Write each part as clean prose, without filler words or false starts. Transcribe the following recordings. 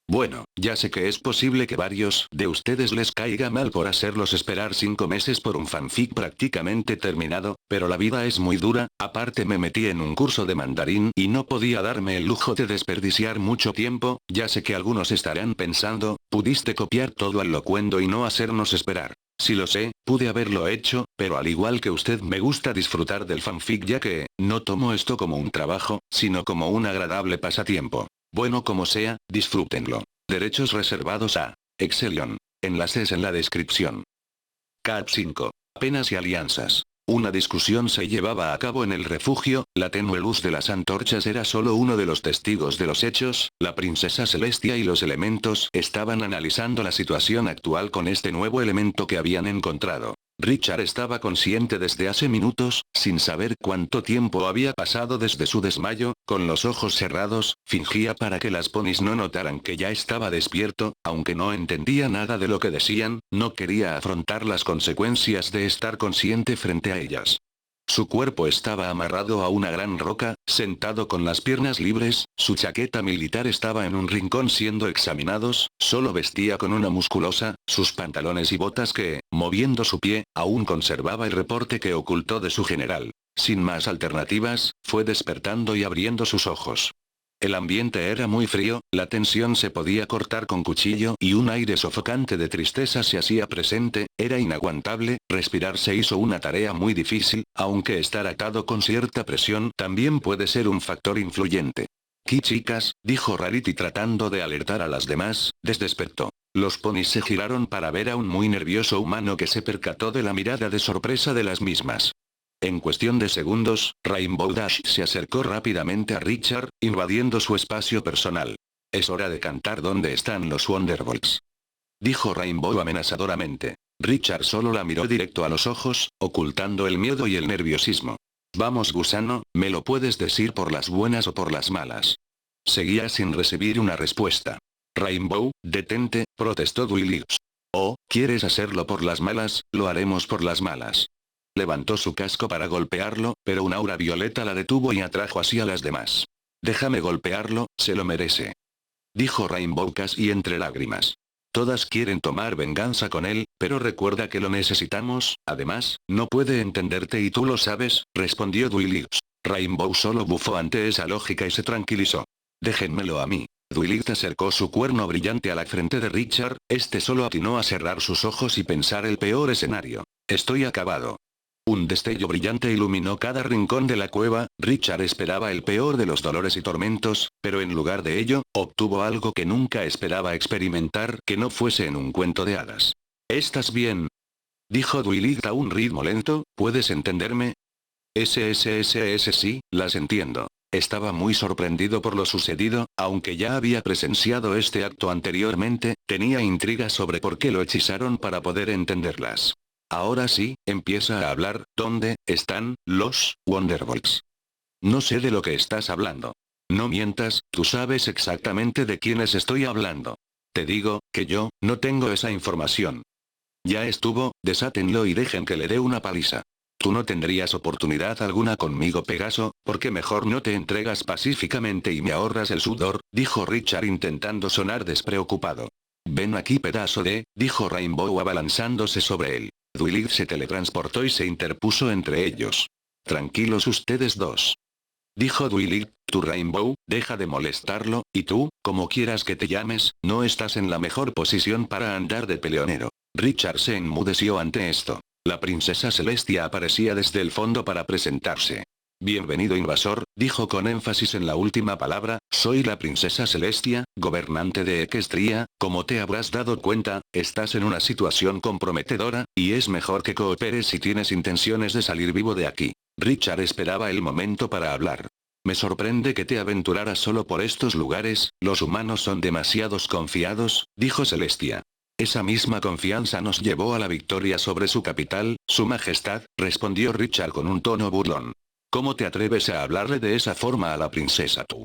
Bueno, ya sé que es posible que varios de ustedes les caiga mal por hacerlos esperar 5 meses por un fanfic prácticamente terminado, pero la vida es muy dura, aparte me metí en un curso de mandarín y no podía darme el lujo de desperdiciar mucho tiempo, ya sé que algunos estarán pensando, pudiste copiar todo al locuendo y no hacernos esperar. Sí lo sé, pude haberlo hecho, pero al igual que usted me gusta disfrutar del fanfic ya que, no tomo esto como un trabajo, sino como un agradable pasatiempo. Bueno como sea, disfrútenlo. Derechos reservados a Exelion. Enlaces en la descripción. Cat 5. Penas y alianzas. Una discusión se llevaba a cabo en el refugio, la tenue luz de las antorchas era solo uno de los testigos de los hechos, la princesa Celestia y los elementos estaban analizando la situación actual con este nuevo elemento que habían encontrado. Richard estaba consciente desde hace minutos, sin saber cuánto tiempo había pasado desde su desmayo, con los ojos cerrados, fingía para que las ponis no notaran que ya estaba despierto, aunque no entendía nada de lo que decían, no quería afrontar las consecuencias de estar consciente frente a ellas. Su cuerpo estaba amarrado a una gran roca, sentado con las piernas libres, su chaqueta militar estaba en un rincón siendo examinados, solo vestía con una musculosa, sus pantalones y botas que, moviendo su pie, aún conservaba el reporte que ocultó de su general. Sin más alternativas, fue despertando y abriendo sus ojos. El ambiente era muy frío, la tensión se podía cortar con cuchillo y un aire sofocante de tristeza se hacía presente, era inaguantable, respirar se hizo una tarea muy difícil, aunque estar atado con cierta presión también puede ser un factor influyente. «¿Qué chicas?», dijo Rarity tratando de alertar a las demás, despertó. Los ponis se giraron para ver a un muy nervioso humano que se percató de la mirada de sorpresa de las mismas. En cuestión de segundos, Rainbow Dash se acercó rápidamente a Richard, invadiendo su espacio personal. «Es hora de cantar ¿dónde están los Wonderbolts?», dijo Rainbow amenazadoramente. Richard solo la miró directo a los ojos, ocultando el miedo y el nerviosismo. «Vamos gusano, me lo puedes decir por las buenas o por las malas». Seguía sin recibir una respuesta. «Rainbow, detente», protestó Duilix. «Oh, ¿quieres hacerlo por las malas? Lo haremos por las malas». Levantó su casco para golpearlo, pero un aura violeta la detuvo y atrajo así a las demás. «Déjame golpearlo, se lo merece», dijo Rainbow casi entre lágrimas. «Todas quieren tomar venganza con él, pero recuerda que lo necesitamos, además, no puede entenderte y tú lo sabes», respondió Duilix. Rainbow solo bufó ante esa lógica y se tranquilizó. «Déjenmelo a mí». Duilix acercó su cuerno brillante a la frente de Richard, este solo atinó a cerrar sus ojos y pensar el peor escenario. «Estoy acabado». Un destello brillante iluminó cada rincón de la cueva, Richard esperaba el peor de los dolores y tormentos, pero en lugar de ello, obtuvo algo que nunca esperaba experimentar que no fuese en un cuento de hadas. «¿Estás bien?», dijo Duilix a un ritmo lento, ¿puedes entenderme? Sí, las entiendo. Estaba muy sorprendido por lo sucedido, aunque ya había presenciado este acto anteriormente, tenía intriga sobre por qué lo hechizaron para poder entenderlas. Ahora sí, empieza a hablar, ¿dónde están los Wonderbolts? No sé de lo que estás hablando. No mientas, tú sabes exactamente de quiénes estoy hablando. Te digo, que yo, no tengo esa información. Ya estuvo, desátenlo y dejen que le dé una paliza. Tú no tendrías oportunidad alguna conmigo Pegaso, porque mejor no te entregas pacíficamente y me ahorras el sudor, dijo Richard intentando sonar despreocupado. Ven aquí pedazo de, dijo Rainbow abalanzándose sobre él. Duilix se teletransportó y se interpuso entre ellos. Tranquilos ustedes dos, dijo Duilix, tú Rainbow, deja de molestarlo, y tú, como quieras que te llames, no estás en la mejor posición para andar de peleonero. Richard se enmudeció ante esto. La princesa Celestia aparecía desde el fondo para presentarse. Bienvenido invasor, dijo con énfasis en la última palabra, soy la princesa Celestia, gobernante de Equestria, como te habrás dado cuenta, estás en una situación comprometedora, y es mejor que cooperes si tienes intenciones de salir vivo de aquí. Richard esperaba el momento para hablar. Me sorprende que te aventuraras solo por estos lugares, los humanos son demasiados confiados, dijo Celestia. Esa misma confianza nos llevó a la victoria sobre su capital, su majestad, respondió Richard con un tono burlón. ¿Cómo te atreves a hablarle de esa forma a la princesa tú?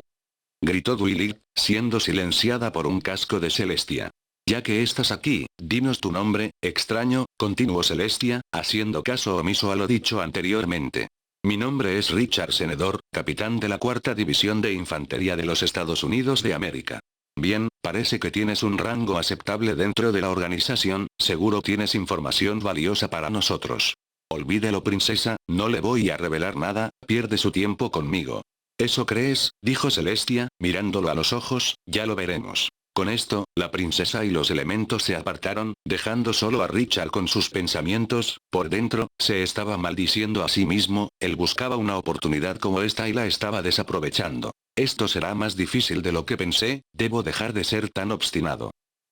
Gritó Duilix, siendo silenciada por un casco de Celestia. Ya que estás aquí, dinos tu nombre, extraño, continuó Celestia, haciendo caso omiso a lo dicho anteriormente. Mi nombre es Richard Senedor, capitán de la 4ª División de Infantería de los Estados Unidos de América. Bien, parece que tienes un rango aceptable dentro de la organización, seguro tienes información valiosa para nosotros. Olvídelo princesa, no le voy a revelar nada, pierde su tiempo conmigo. ¿Eso crees? Dijo Celestia, mirándolo a los ojos, ya lo veremos. Con esto, la princesa y los elementos se apartaron, dejando solo a Richard con sus pensamientos. Por dentro, se estaba maldiciendo a sí mismo, él buscaba una oportunidad como esta y la estaba desaprovechando. Esto será más difícil de lo que pensé, debo dejar de ser tan obstinado.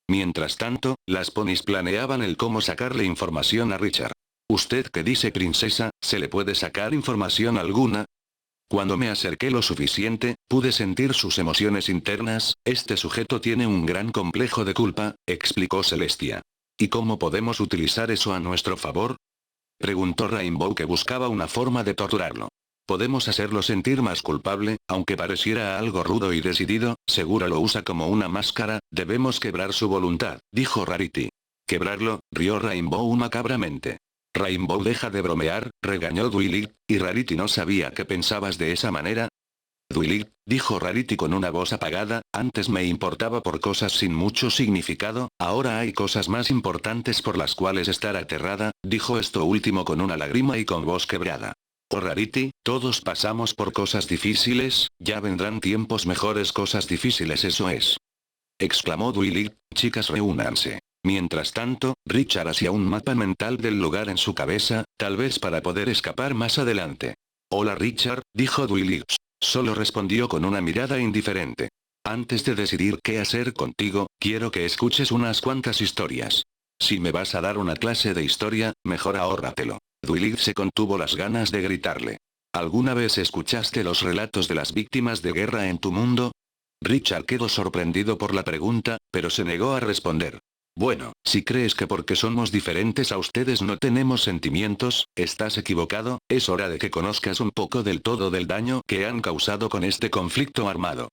Mientras tanto, las ponis planeaban el cómo sacarle información a Richard. ¿Usted qué dice princesa? ¿Se le puede sacar información alguna? Cuando me acerqué lo suficiente, pude sentir sus emociones internas. Este sujeto tiene un gran complejo de culpa, explicó Celestia. ¿Y cómo podemos utilizar eso a nuestro favor? Preguntó Rainbow, que buscaba una forma de torturarlo. Podemos hacerlo sentir más culpable, aunque pareciera algo rudo y decidido, seguro lo usa como una máscara, debemos quebrar su voluntad, dijo Rarity. ¿Quebrarlo? Rió Rainbow macabramente. Rainbow, deja de bromear, regañó Dwilit, y Rarity no sabía que pensabas de esa manera. Dwilit, dijo Rarity con una voz apagada, antes me importaba por cosas sin mucho significado, ahora hay cosas más importantes por las cuales estar aterrada, dijo esto último con una lágrima y con voz quebrada. Oh Rarity, todos pasamos por cosas difíciles, ya vendrán tiempos mejores, cosas difíciles, eso es. Exclamó Dwilit, chicas reúnanse. Mientras tanto, Richard hacía un mapa mental del lugar en su cabeza, tal vez para poder escapar más adelante. Hola Richard, dijo Dwilit. Solo respondió con una mirada indiferente. Antes de decidir qué hacer contigo, quiero que escuches unas cuantas historias. Si me vas a dar una clase de historia, mejor ahórratelo. Dwilit se contuvo las ganas de gritarle. ¿Alguna vez escuchaste los relatos de las víctimas de guerra en tu mundo? Richard quedó sorprendido por la pregunta, pero se negó a responder. Bueno, si crees que porque somos diferentes a ustedes no tenemos sentimientos, estás equivocado, es hora de que conozcas un poco del todo del daño que han causado con este conflicto armado.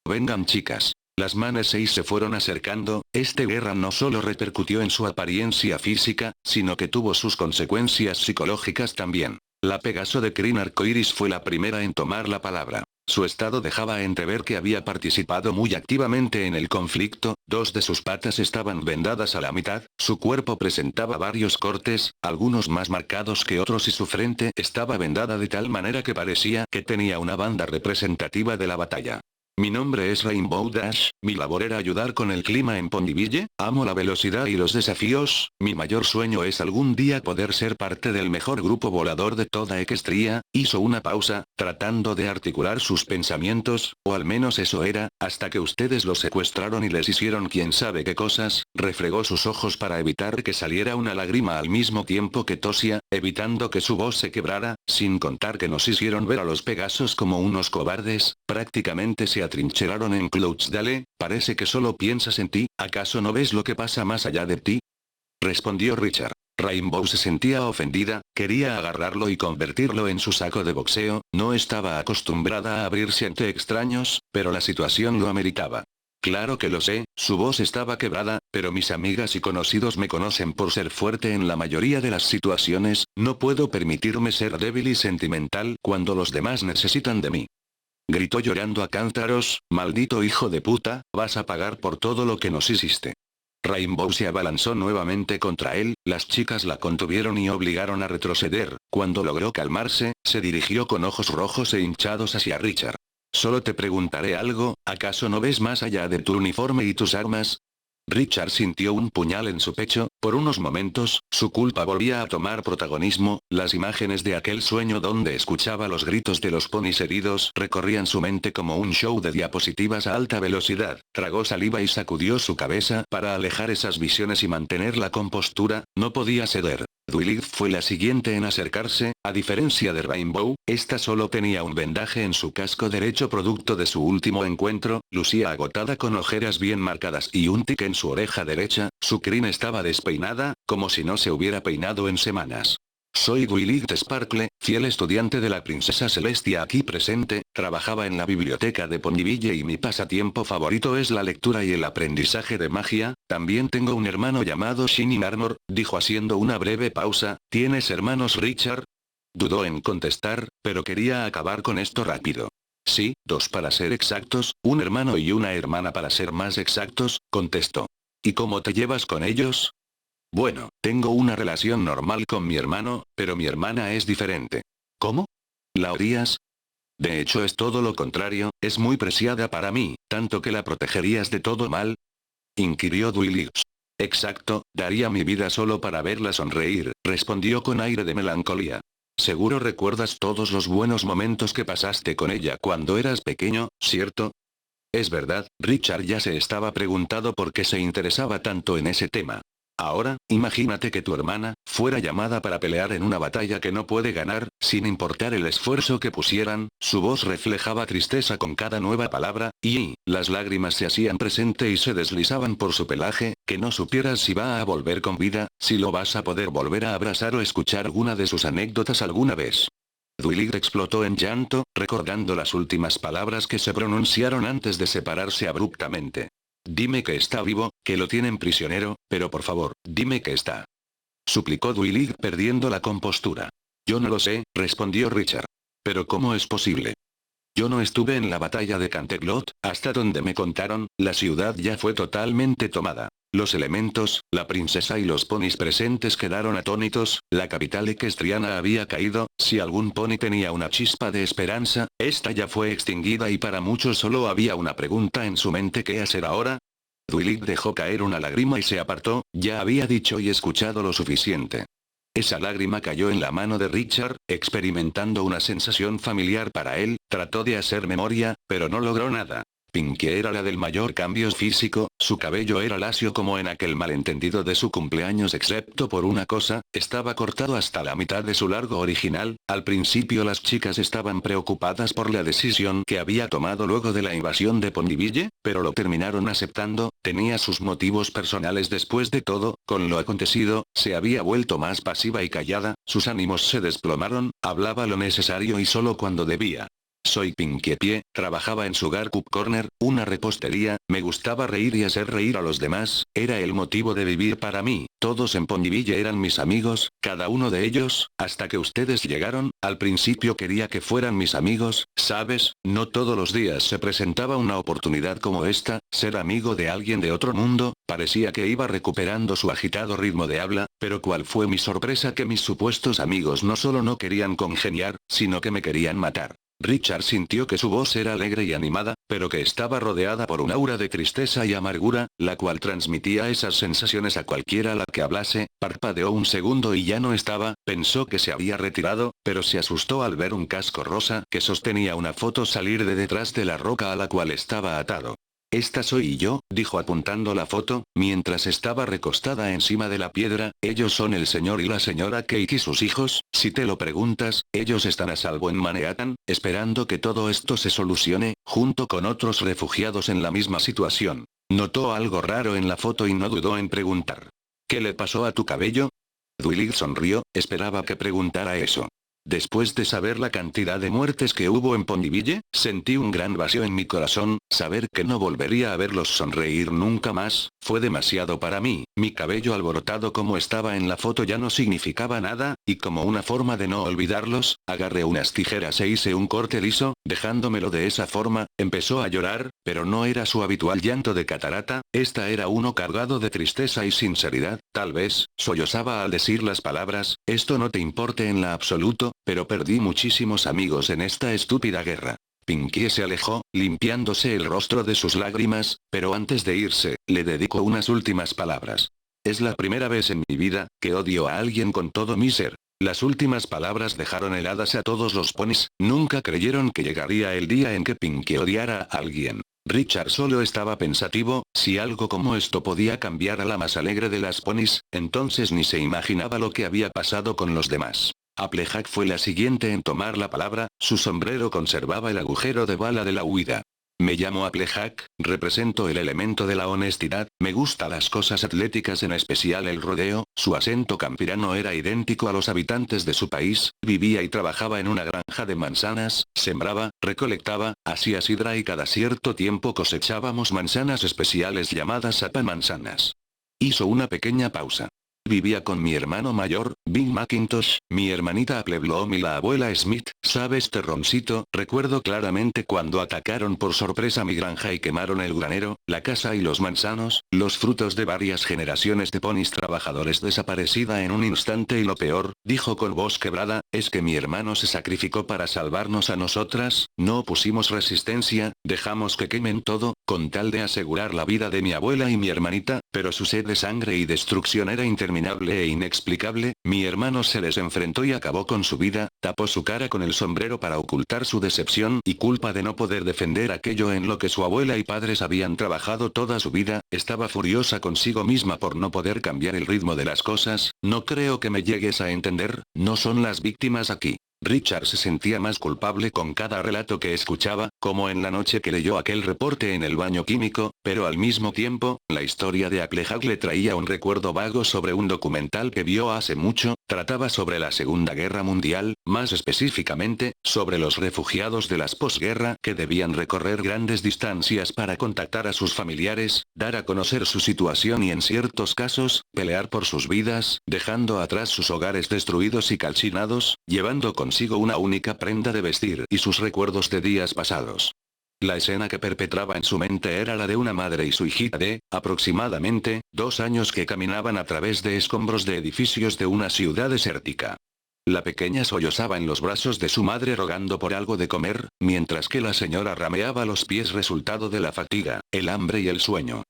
Vengan chicas. Las manes 6 se fueron acercando, esta guerra no solo repercutió en su apariencia física, sino que tuvo sus consecuencias psicológicas también. La Pegaso de Crin Arcoiris fue la primera en tomar la palabra. Su estado dejaba entrever que había participado muy activamente en el conflicto, dos de sus patas estaban vendadas a la mitad, su cuerpo presentaba varios cortes, algunos más marcados que otros y su frente estaba vendada de tal manera que parecía que tenía una banda representativa de la batalla. Mi nombre es Rainbow Dash, mi labor era ayudar con el clima en Ponyville, amo la velocidad y los desafíos, mi mayor sueño es algún día poder ser parte del mejor grupo volador de toda Equestria. Hizo una pausa, tratando de articular sus pensamientos, o al menos eso era, hasta que ustedes lo secuestraron y les hicieron quién sabe qué cosas, refregó sus ojos para evitar que saliera una lágrima al mismo tiempo que tosía, evitando que su voz se quebrara, sin contar que nos hicieron ver a los Pegasos como unos cobardes, prácticamente se atrincheraron en Cloudsdale, parece que solo piensas en ti, ¿acaso no ves lo que pasa más allá de ti? Respondió Richard. Rainbow se sentía ofendida, quería agarrarlo y convertirlo en su saco de boxeo, no estaba acostumbrada a abrirse ante extraños, pero la situación lo ameritaba. Claro que lo sé, su voz estaba quebrada, pero mis amigas y conocidos me conocen por ser fuerte en la mayoría de las situaciones, no puedo permitirme ser débil y sentimental cuando los demás necesitan de mí. Gritó llorando a cántaros, maldito hijo de puta, vas a pagar por todo lo que nos hiciste. Rainbow se abalanzó nuevamente contra él, las chicas la contuvieron y obligaron a retroceder, cuando logró calmarse, se dirigió con ojos rojos e hinchados hacia Richard. Solo te preguntaré algo, ¿acaso no ves más allá de tu uniforme y tus armas? Richard sintió un puñal en su pecho, por unos momentos, su culpa volvía a tomar protagonismo, las imágenes de aquel sueño donde escuchaba los gritos de los ponis heridos recorrían su mente como un show de diapositivas a alta velocidad, tragó saliva y sacudió su cabeza para alejar esas visiones y mantener la compostura, no podía ceder. Dwilit fue la siguiente en acercarse, a diferencia de Rainbow, esta solo tenía un vendaje en su casco derecho producto de su último encuentro, lucía agotada con ojeras bien marcadas y un tic en su oreja derecha, su crin estaba despeinada, como si no se hubiera peinado en semanas. Soy Dwilit Sparkle, fiel estudiante de la princesa Celestia aquí presente, trabajaba en la biblioteca de Ponyville y mi pasatiempo favorito es la lectura y el aprendizaje de magia, también tengo un hermano llamado Shining Armor, dijo haciendo una breve pausa, ¿tienes hermanos Richard? Dudó en contestar, pero quería acabar con esto rápido. Sí, dos para ser exactos, un hermano y una hermana para ser más exactos, contestó. ¿Y cómo te llevas con ellos? Bueno, tengo una relación normal con mi hermano, pero mi hermana es diferente. ¿Cómo? ¿La odias? De hecho es todo lo contrario, es muy preciada para mí, tanto que la protegerías de todo mal, inquirió Dwight. Exacto, daría mi vida solo para verla sonreír, respondió con aire de melancolía. Seguro recuerdas todos los buenos momentos que pasaste con ella cuando eras pequeño, ¿cierto? Es verdad, Richard ya se estaba preguntando por qué se interesaba tanto en ese tema. Ahora, imagínate que tu hermana fuera llamada para pelear en una batalla que no puede ganar, sin importar el esfuerzo que pusieran, su voz reflejaba tristeza con cada nueva palabra, y las lágrimas se hacían presente y se deslizaban por su pelaje, que no supieras si va a volver con vida, si lo vas a poder volver a abrazar o escuchar alguna de sus anécdotas alguna vez. Dwight explotó en llanto, recordando las últimas palabras que se pronunciaron antes de separarse abruptamente. Dime que está vivo, que lo tienen prisionero, pero por favor, dime que está. Suplicó Dwight perdiendo la compostura. Yo no lo sé, respondió Richard. Pero ¿cómo es posible? Yo no estuve en la batalla de Canterlot, hasta donde me contaron, la ciudad ya fue totalmente tomada. Los elementos, la princesa y los ponis presentes quedaron atónitos, la capital equestriana había caído, si algún pony tenía una chispa de esperanza, esta ya fue extinguida y para muchos solo había una pregunta en su mente: ¿qué hacer ahora? Dwight dejó caer una lágrima y se apartó, ya había dicho y escuchado lo suficiente. Esa lágrima cayó en la mano de Richard, experimentando una sensación familiar para él, trató de hacer memoria, pero no logró nada. Pinkie era la del mayor cambio físico, su cabello era lacio como en aquel malentendido de su cumpleaños excepto por una cosa, estaba cortado hasta la mitad de su largo original. Al principio las chicas estaban preocupadas por la decisión que había tomado luego de la invasión de Ponyville, pero lo terminaron aceptando, tenía sus motivos personales después de todo, con lo acontecido, se había vuelto más pasiva y callada, sus ánimos se desplomaron, hablaba lo necesario y solo cuando debía. Soy Pinkie Pie, trabajaba en Sugar Cup Corner, una repostería, me gustaba reír y hacer reír a los demás, era el motivo de vivir para mí, todos en Ponyville eran mis amigos, cada uno de ellos, hasta que ustedes llegaron, al principio quería que fueran mis amigos, ¿sabes? No todos los días se presentaba una oportunidad como esta, ser amigo de alguien de otro mundo, parecía que iba recuperando su agitado ritmo de habla, pero cuál fue mi sorpresa que mis supuestos amigos no solo no querían congeniar, sino que me querían matar. Richard sintió que su voz era alegre y animada, pero que estaba rodeada por un aura de tristeza y amargura, la cual transmitía esas sensaciones a cualquiera a la que hablase. Parpadeó un segundo y ya no estaba, pensó que se había retirado, pero se asustó al ver un casco rosa que sostenía una foto salir de detrás de la roca a la cual estaba atado. Esta soy yo, dijo apuntando la foto, mientras estaba recostada encima de la piedra, ellos son el señor y la señora Kate y sus hijos, si te lo preguntas, ellos están a salvo en Manhattan, esperando que todo esto se solucione, junto con otros refugiados en la misma situación. Notó algo raro en la foto y no dudó en preguntar. ¿Qué le pasó a tu cabello? Dwight sonrió, esperaba que preguntara eso. Después de saber la cantidad de muertes que hubo en Ponyville, sentí un gran vacío en mi corazón, saber que no volvería a verlos sonreír nunca más, fue demasiado para mí, mi cabello alborotado como estaba en la foto ya no significaba nada, y como una forma de no olvidarlos, agarré unas tijeras e hice un corte liso, dejándomelo de esa forma, empezó a llorar, pero no era su habitual llanto de catarata, esta era uno cargado de tristeza y sinceridad, tal vez, sollozaba al decir las palabras, esto no te importe en la absoluto, pero perdí muchísimos amigos en esta estúpida guerra. Pinkie se alejó, limpiándose el rostro de sus lágrimas, pero antes de irse, le dedicó unas últimas palabras. Es la primera vez en mi vida que odio a alguien con todo mi ser. Las últimas palabras dejaron heladas a todos los ponis, nunca creyeron que llegaría el día en que Pinkie odiara a alguien. Richard solo estaba pensativo, si algo como esto podía cambiar a la más alegre de las ponis, entonces ni se imaginaba lo que había pasado con los demás. Applejack fue la siguiente en tomar la palabra, su sombrero conservaba el agujero de bala de la huida. Me llamo Applejack, represento el elemento de la honestidad, me gustan las cosas atléticas en especial el rodeo, su acento campirano era idéntico a los habitantes de su país, vivía y trabajaba en una granja de manzanas, sembraba, recolectaba, hacía sidra y cada cierto tiempo cosechábamos manzanas especiales llamadas manzanas. Hizo una pequeña pausa. Vivía con mi hermano mayor, Bing McIntosh, mi hermanita Appleblom y la abuela Smith, ¿sabes terroncito? Recuerdo claramente cuando atacaron por sorpresa mi granja y quemaron el granero, la casa y los manzanos, los frutos de varias generaciones de ponis trabajadores desaparecida en un instante y lo peor, dijo con voz quebrada, es que mi hermano se sacrificó para salvarnos a nosotras, no opusimos resistencia, dejamos que quemen todo, con tal de asegurar la vida de mi abuela y mi hermanita, pero su sed de sangre y destrucción era interminable e inexplicable, mi hermano se les enfrentó y acabó con su vida, tapó su cara con el sombrero para ocultar su decepción y culpa de no poder defender aquello en lo que su abuela y padres habían trabajado toda su vida, estaba furiosa consigo misma por no poder cambiar el ritmo de las cosas, no creo que me llegues a entender, no son las víctimas aquí. Richard se sentía más culpable con cada relato que escuchaba, como en la noche que leyó aquel reporte en el baño químico, pero al mismo tiempo, la historia de Applejack le traía un recuerdo vago sobre un documental que vio hace mucho, trataba sobre la Segunda Guerra Mundial, más específicamente, sobre los refugiados de las posguerra que debían recorrer grandes distancias para contactar a sus familiares, dar a conocer su situación y en ciertos casos, pelear por sus vidas, dejando atrás sus hogares destruidos y calcinados, llevando consigo una única prenda de vestir y sus recuerdos de días pasados. La escena que perpetraba en su mente era la de una madre y su hijita de, aproximadamente, 2 años que caminaban a través de escombros de edificios de una ciudad desértica. La pequeña sollozaba en los brazos de su madre rogando por algo de comer, mientras que la señora rameaba los pies resultado de la fatiga, el hambre y el sueño.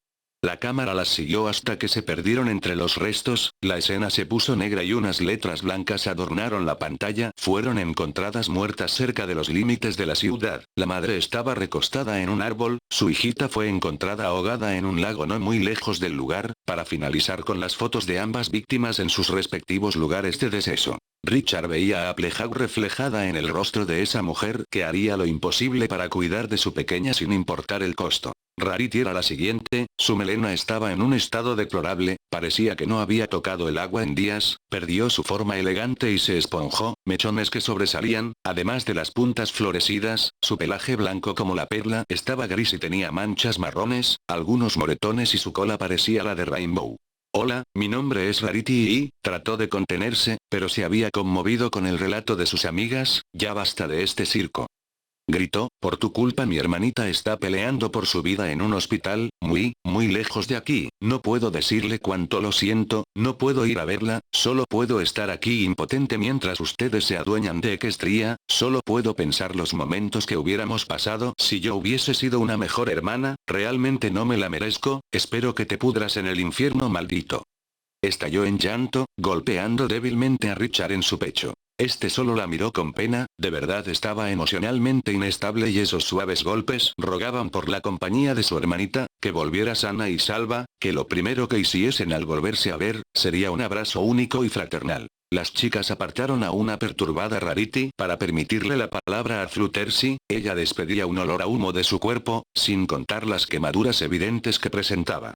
La cámara las siguió hasta que se perdieron entre los restos, la escena se puso negra y unas letras blancas adornaron la pantalla, fueron encontradas muertas cerca de los límites de la ciudad, la madre estaba recostada en un árbol, su hijita fue encontrada ahogada en un lago no muy lejos del lugar, para finalizar con las fotos de ambas víctimas en sus respectivos lugares de deceso. Richard veía a Applejack reflejada en el rostro de esa mujer que haría lo imposible para cuidar de su pequeña sin importar el costo. Rarity era la siguiente, su melena estaba en un estado deplorable, parecía que no había tocado el agua en días, perdió su forma elegante y se esponjó, mechones que sobresalían, además de las puntas florecidas, su pelaje blanco como la perla estaba gris y tenía manchas marrones, algunos moretones y su cola parecía la de Rainbow. Hola, mi nombre es Rarity y, trató de contenerse, pero se había conmovido con el relato de sus amigas, ya basta de este circo. Gritó, por tu culpa mi hermanita está peleando por su vida en un hospital, muy lejos de aquí, no puedo decirle cuánto lo siento, no puedo ir a verla, solo puedo estar aquí impotente mientras ustedes se adueñan de Equestria, solo puedo pensar los momentos que hubiéramos pasado si yo hubiese sido una mejor hermana, realmente no me la merezco, espero que te pudras en el infierno maldito. Estalló en llanto, golpeando débilmente a Richard en su pecho. Este solo la miró con pena, de verdad estaba emocionalmente inestable y esos suaves golpes rogaban por la compañía de su hermanita, que volviera sana y salva, que lo primero que hiciesen al volverse a ver, sería un abrazo único y fraternal. Las chicas apartaron a una perturbada Rarity para permitirle la palabra a Fluttershy, ella despedía un olor a humo de su cuerpo, sin contar las quemaduras evidentes que presentaba.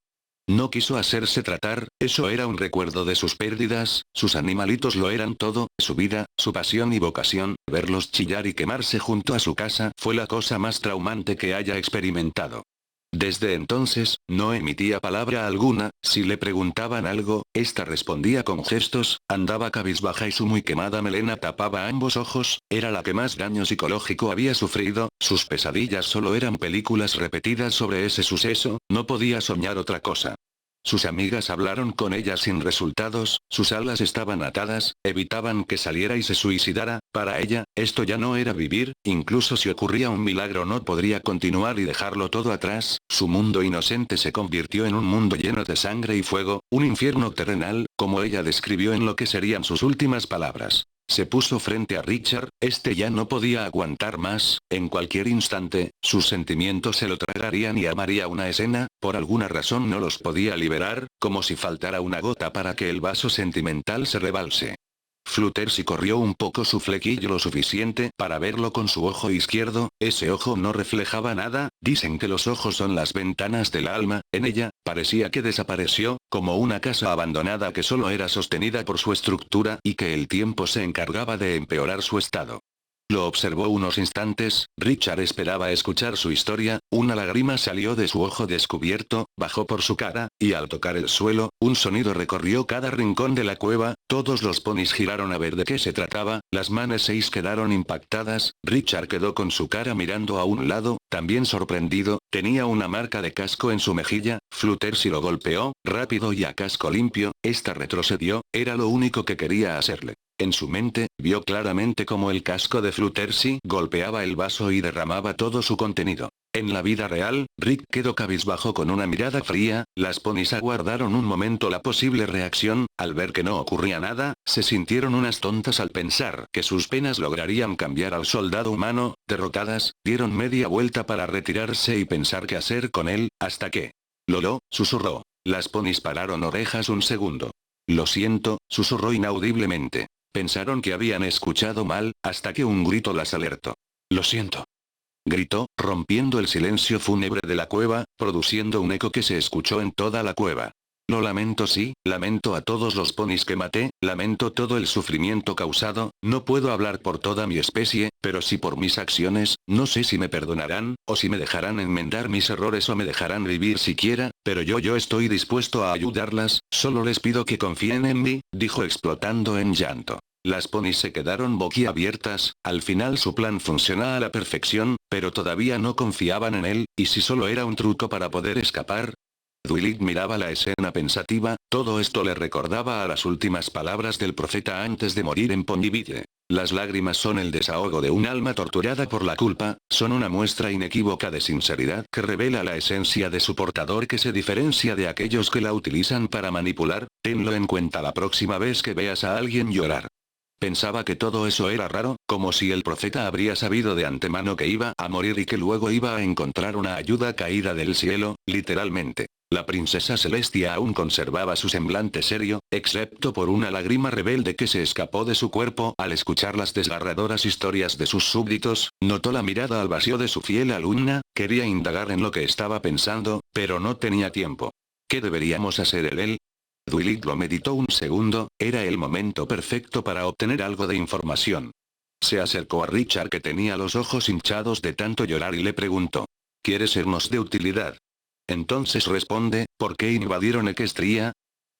No quiso hacerse tratar, eso era un recuerdo de sus pérdidas, sus animalitos lo eran todo, su vida, su pasión y vocación, verlos chillar y quemarse junto a su casa fue la cosa más traumante que haya experimentado. Desde entonces, no emitía palabra alguna, si le preguntaban algo, esta respondía con gestos, andaba cabizbaja y su muy quemada melena tapaba ambos ojos, era la que más daño psicológico había sufrido, sus pesadillas solo eran películas repetidas sobre ese suceso, no podía soñar otra cosa. Sus amigas hablaron con ella sin resultados, sus alas estaban atadas, evitaban que saliera y se suicidara, para ella, esto ya no era vivir, incluso si ocurría un milagro no podría continuar y dejarlo todo atrás, su mundo inocente se convirtió en un mundo lleno de sangre y fuego, un infierno terrenal, como ella describió en lo que serían sus últimas palabras. Se puso frente a Richard, este ya no podía aguantar más, en cualquier instante, sus sentimientos se lo tragarían y armaría una escena, por alguna razón no los podía liberar, como si faltara una gota para que el vaso sentimental se rebalse. Fluttershy corrió un poco su flequillo lo suficiente para verlo con su ojo izquierdo, ese ojo no reflejaba nada, dicen que los ojos son las ventanas del alma, en ella, parecía que desapareció, como una casa abandonada que solo era sostenida por su estructura y que el tiempo se encargaba de empeorar su estado. Lo observó unos instantes, Richard esperaba escuchar su historia, una lágrima salió de su ojo descubierto, bajó por su cara, y al tocar el suelo, un sonido recorrió cada rincón de la cueva, Todos los ponis giraron a ver de qué se trataba, las manes 6 quedaron impactadas, Richard quedó con su cara mirando a un lado, también sorprendido, tenía una marca de casco en su mejilla, Fluttershy lo golpeó, rápido y a casco limpio, esta retrocedió, era lo único que quería hacerle. En su mente, vio claramente cómo el casco de Fluttershy golpeaba el vaso y derramaba todo su contenido. En la vida real, Rick quedó cabizbajo con una mirada fría, las ponis aguardaron un momento la posible reacción, al ver que no ocurría nada, se sintieron unas tontas al pensar que sus penas lograrían cambiar al soldado humano, derrotadas, dieron media vuelta para retirarse y pensar qué hacer con él, hasta que... Lolo, susurró. Las ponis pararon orejas un segundo. Lo siento, susurró inaudiblemente. Pensaron que habían escuchado mal, hasta que un grito las alertó. Lo siento. Gritó, rompiendo el silencio fúnebre de la cueva, produciendo un eco que se escuchó en toda la cueva. Lo lamento, sí, lamento a todos los ponis que maté, lamento todo el sufrimiento causado, no puedo hablar por toda mi especie, pero sí por mis acciones, no sé si me perdonarán, o si me dejarán enmendar mis errores o me dejarán vivir siquiera, pero yo estoy dispuesto a ayudarlas, solo les pido que confíen en mí, dijo explotando en llanto. Las ponis se quedaron boquiabiertas, al final su plan funcionaba a la perfección, pero todavía no confiaban en él, ¿y si solo era un truco para poder escapar? Dwight miraba la escena pensativa, todo esto le recordaba a las últimas palabras del profeta antes de morir en Ponyville. Las lágrimas son el desahogo de un alma torturada por la culpa, son una muestra inequívoca de sinceridad que revela la esencia de su portador que se diferencia de aquellos que la utilizan para manipular, tenlo en cuenta la próxima vez que veas a alguien llorar. Pensaba que todo eso era raro, como si el profeta habría sabido de antemano que iba a morir y que luego iba a encontrar una ayuda caída del cielo, literalmente. La princesa Celestia aún conservaba su semblante serio, excepto por una lágrima rebelde que se escapó de su cuerpo al escuchar las desgarradoras historias de sus súbditos, notó la mirada al vacío de su fiel alumna, quería indagar en lo que estaba pensando, pero no tenía tiempo. ¿Qué deberíamos hacer él? Dwight lo meditó un segundo, era el momento perfecto para obtener algo de información. Se acercó a Richard que tenía los ojos hinchados de tanto llorar y le preguntó. ¿Quieres sernos de utilidad? Entonces responde, ¿por qué invadieron Equestria?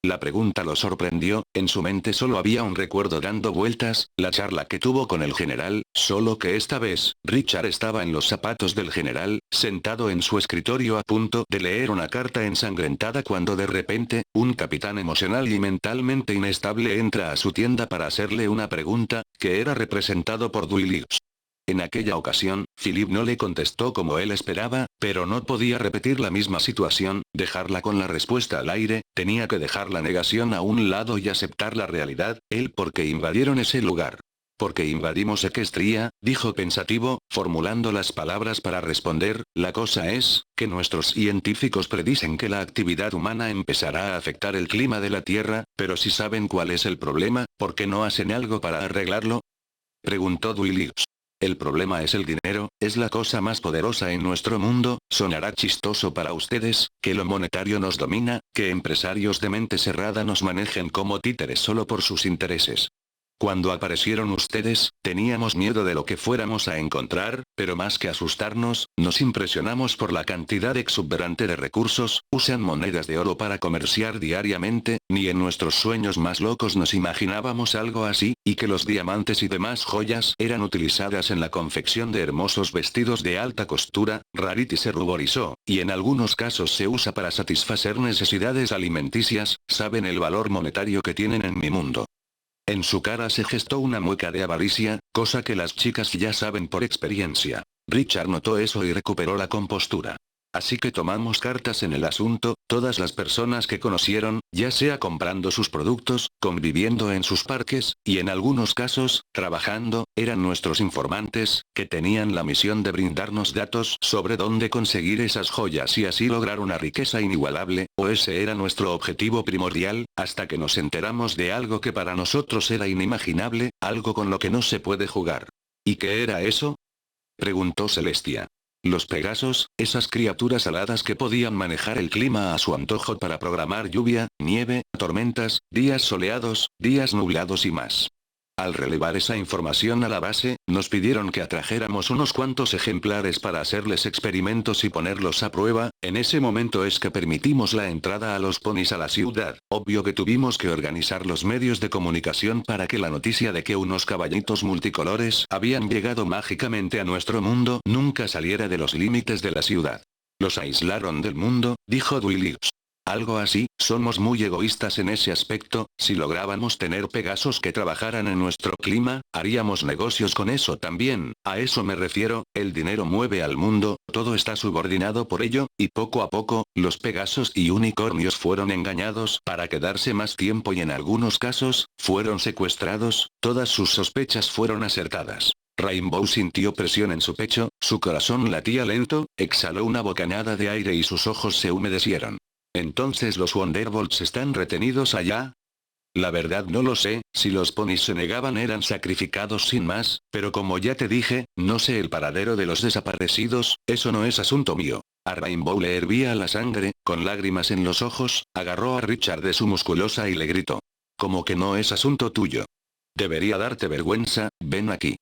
La pregunta lo sorprendió, en su mente solo había un recuerdo dando vueltas, la charla que tuvo con el general, solo que esta vez, Richard estaba en los zapatos del general, sentado en su escritorio a punto de leer una carta ensangrentada cuando de repente, un capitán emocional y mentalmente inestable entra a su tienda para hacerle una pregunta, que era representado por Dwight. En aquella ocasión, Philip no le contestó como él esperaba, pero no podía repetir la misma situación, dejarla con la respuesta al aire, tenía que dejar la negación a un lado y aceptar la realidad, ¿por qué invadieron ese lugar? Porque invadimos Equestria, dijo pensativo, formulando las palabras para responder, la cosa es, que nuestros científicos predicen que la actividad humana empezará a afectar el clima de la Tierra, pero si saben cuál es el problema, ¿por qué no hacen algo para arreglarlo? Preguntó Dwight. El problema es el dinero, es la cosa más poderosa en nuestro mundo, sonará chistoso para ustedes, que lo monetario nos domina, que empresarios de mente cerrada nos manejen como títeres solo por sus intereses. Cuando aparecieron ustedes, teníamos miedo de lo que fuéramos a encontrar, pero más que asustarnos, nos impresionamos por la cantidad exuberante de recursos, usan monedas de oro para comerciar diariamente, ni en nuestros sueños más locos nos imaginábamos algo así, y que los diamantes y demás joyas eran utilizadas en la confección de hermosos vestidos de alta costura, Rarity se ruborizó, y en algunos casos se usa para satisfacer necesidades alimenticias, saben el valor monetario que tienen en mi mundo. En su cara se gestó una mueca de avaricia, cosa que las chicas ya saben por experiencia. Richard notó eso y recuperó la compostura. Así que tomamos cartas en el asunto, todas las personas que conocieron, ya sea comprando sus productos, conviviendo en sus parques, y en algunos casos, trabajando, eran nuestros informantes, que tenían la misión de brindarnos datos sobre dónde conseguir esas joyas y así lograr una riqueza inigualable, o ese era nuestro objetivo primordial, hasta que nos enteramos de algo que para nosotros era inimaginable, algo con lo que no se puede jugar. ¿Y qué era eso? Preguntó Celestia. Los Pegasos, esas criaturas aladas que podían manejar el clima a su antojo para programar lluvia, nieve, tormentas, días soleados, días nublados y más. Al relevar esa información a la base, nos pidieron que atrajéramos unos cuantos ejemplares para hacerles experimentos y ponerlos a prueba. En ese momento es que permitimos la entrada a los ponis a la ciudad. Obvio que tuvimos que organizar los medios de comunicación para que la noticia de que unos caballitos multicolores habían llegado mágicamente a nuestro mundo nunca saliera de los límites de la ciudad. Los aislaron del mundo, dijo Duilix. Algo así, somos muy egoístas en ese aspecto. Si lográbamos tener Pegasos que trabajaran en nuestro clima, haríamos negocios con eso también. A eso me refiero, el dinero mueve al mundo, todo está subordinado por ello, y poco a poco, los Pegasos y unicornios fueron engañados para quedarse más tiempo y en algunos casos, fueron secuestrados. Todas sus sospechas fueron acertadas. Rainbow sintió presión en su pecho, su corazón latía lento, exhaló una bocanada de aire y sus ojos se humedecieron. ¿Entonces los Wonderbolts están retenidos allá? La verdad no lo sé, si los ponis se negaban eran sacrificados sin más, pero como ya te dije, no sé el paradero de los desaparecidos, eso no es asunto mío. A Rainbow le hervía la sangre, con lágrimas en los ojos, agarró a Richard de su musculosa y le gritó. Como que no es asunto tuyo. Debería darte vergüenza, ven aquí.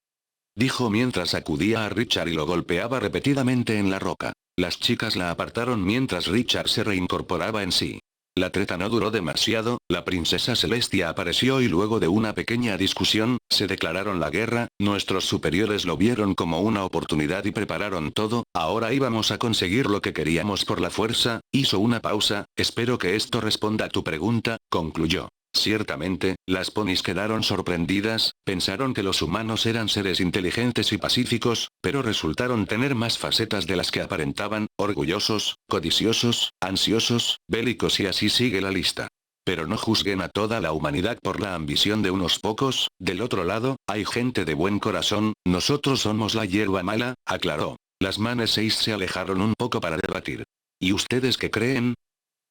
Dijo mientras sacudía a Richard y lo golpeaba repetidamente en la roca. Las chicas la apartaron mientras Richard se reincorporaba en sí. La treta no duró demasiado, la princesa Celestia apareció y luego de una pequeña discusión, se declararon la guerra. Nuestros superiores lo vieron como una oportunidad y prepararon todo. Ahora íbamos a conseguir lo que queríamos por la fuerza. Hizo una pausa. Espero que esto responda a tu pregunta, concluyó. Ciertamente, las ponis quedaron sorprendidas, pensaron que los humanos eran seres inteligentes y pacíficos, pero resultaron tener más facetas de las que aparentaban, orgullosos, codiciosos, ansiosos, bélicos y así sigue la lista. Pero no juzguen a toda la humanidad por la ambición de unos pocos. Del otro lado, hay gente de buen corazón, nosotros somos la hierba mala, aclaró. Las manes 6 se alejaron un poco para debatir. ¿Y ustedes qué creen?,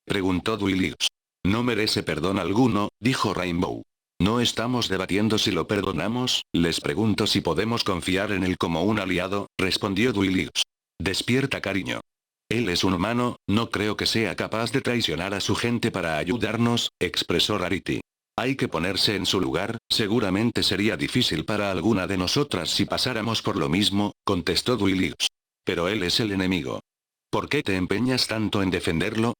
preguntó Duilix. No merece perdón alguno, dijo Rainbow. No estamos debatiendo si lo perdonamos, les pregunto si podemos confiar en él como un aliado, respondió Duilix. Despierta cariño. Él es un humano, no creo que sea capaz de traicionar a su gente para ayudarnos, expresó Rarity. Hay que ponerse en su lugar, seguramente sería difícil para alguna de nosotras si pasáramos por lo mismo, contestó Duilix. Pero él es el enemigo. ¿Por qué te empeñas tanto en defenderlo?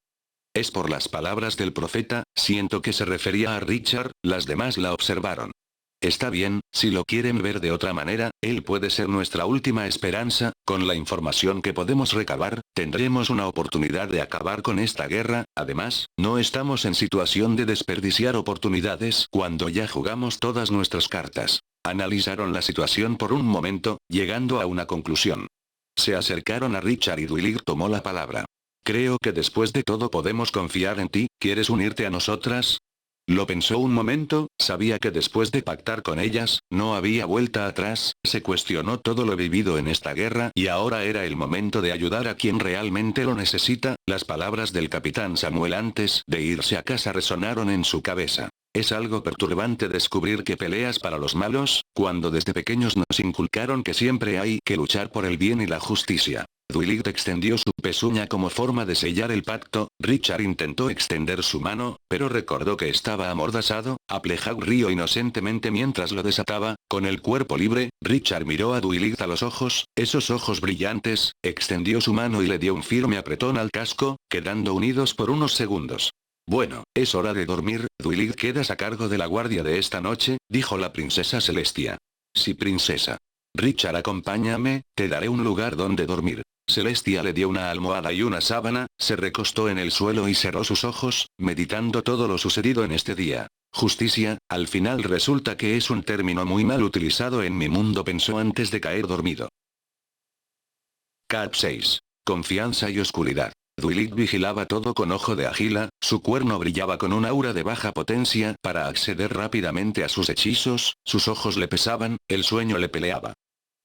Es por las palabras del profeta, siento que se refería a Richard, las demás la observaron. Está bien, si lo quieren ver de otra manera, él puede ser nuestra última esperanza. Con la información que podemos recabar, tendremos una oportunidad de acabar con esta guerra. Además, no estamos en situación de desperdiciar oportunidades cuando ya jugamos todas nuestras cartas. Analizaron la situación por un momento, llegando a una conclusión. Se acercaron a Richard y Duilix tomó la palabra. Creo que después de todo podemos confiar en ti, ¿quieres unirte a nosotras? Lo pensó un momento, sabía que después de pactar con ellas, no había vuelta atrás, se cuestionó todo lo vivido en esta guerra y ahora era el momento de ayudar a quien realmente lo necesita. Las palabras del capitán Samuel antes de irse a casa resonaron en su cabeza. Es algo perturbante descubrir que peleas para los malos, cuando desde pequeños nos inculcaron que siempre hay que luchar por el bien y la justicia. Duilix extendió su pezuña como forma de sellar el pacto. Richard intentó extender su mano, pero recordó que estaba amordazado. Applejau rió inocentemente mientras lo desataba. Con el cuerpo libre, Richard miró a Duilix a los ojos, esos ojos brillantes, extendió su mano y le dio un firme apretón al casco, quedando unidos por unos segundos. Bueno, es hora de dormir. Duilix, quedas a cargo de la guardia de esta noche, dijo la princesa Celestia. Sí, princesa. Richard, acompáñame, te daré un lugar donde dormir. Celestia le dio una almohada y una sábana, se recostó en el suelo y cerró sus ojos, meditando todo lo sucedido en este día. Justicia, al final resulta que es un término muy mal utilizado en mi mundo, pensó antes de caer dormido. Cap 6. Confianza y oscuridad. Duilix vigilaba todo con ojo de águila, su cuerno brillaba con un aura de baja potencia para acceder rápidamente a sus hechizos, sus ojos le pesaban, el sueño le peleaba.